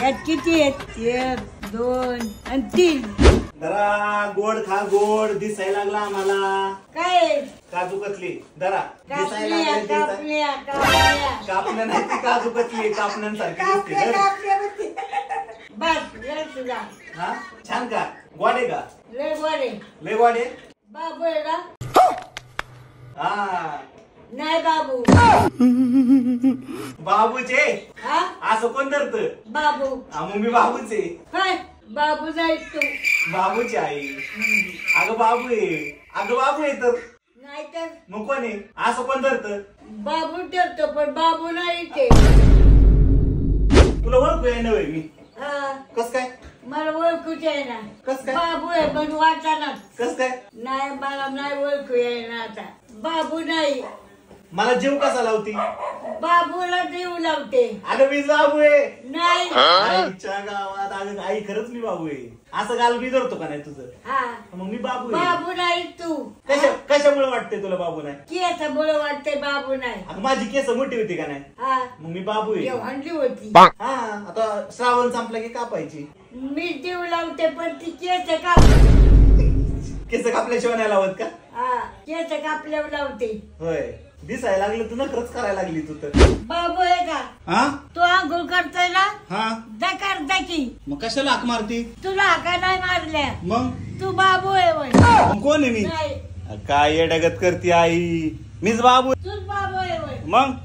यात किती आहेत? 1 2 आणि 3. जरा गोड खा, गोड दिसायला लागला आम्हाला. काय काजू कतली जरा दिसायला कापल्या लागले. कापल्या कापल्या कापण्या नाही ती काजू कतली कापण्यांसारखी कापल्या दिसते. कापल्या म्हणते. बस लय तुझा हा छान का? गोडे का? लय बरे. लय गोडे. बाबू आहे का? हा नाही बाबू. बाबूचे हा असं कोण धरत? बाबू. मग मी बाबूचे. काय बाबू जाईल तू? बाबूची आई. अगं बाबू आहे. अगं बाबू आहे तर नाही तर मग कोण आहे? असं कोण धरत? बाबू ठरतो पण बाबू नाही ते. तुला ओळखू आहे नव्हे मी. हा कस काय? मला ओळखूच आहे ना. कस काय? बाबू आहे पण वाटाणा. कस काय? नाही मला नाही ओळखू आहे ना आता. बाबू नाही. मला जीव कसा लावती? बाबूला देऊ लावते. अगं मी बाबू आहे. नाही. आईच्या गावात अगं आई खरंच मी बाबू आहे. असं गाल मी धरतो का नाही तुझं? हा मग मी बाबू आहे. बाबू नाही तू. कशामुळे वाटते तुला बाबू नाही? केस मुळे वाटते बाबू नाही. अगं माझी केस मोठी होती का नाही? हा मग मी बाबू आहे. हंडी होती. हा आता श्रावण संपला की कापायची. मी देऊ लावते पण ती केस काप. केस कापल्याशिवाय नाही लावत का? हा केस कापल्यावर लावते. होय दिसायला लागलं तू नखरच करायला लागली तू तर. बाबू आहे का? हा तू आंघोळ करतोय ना? हा दकार दकी. मग कशाला हाक मारती? तुला हाका नाही मारल्या. मग तू बाबू आहे वय. मग कोण आहे मी? नाही काय येड्यागत करते आई? मीच बाबू. तूच बाबू आहे वय. मग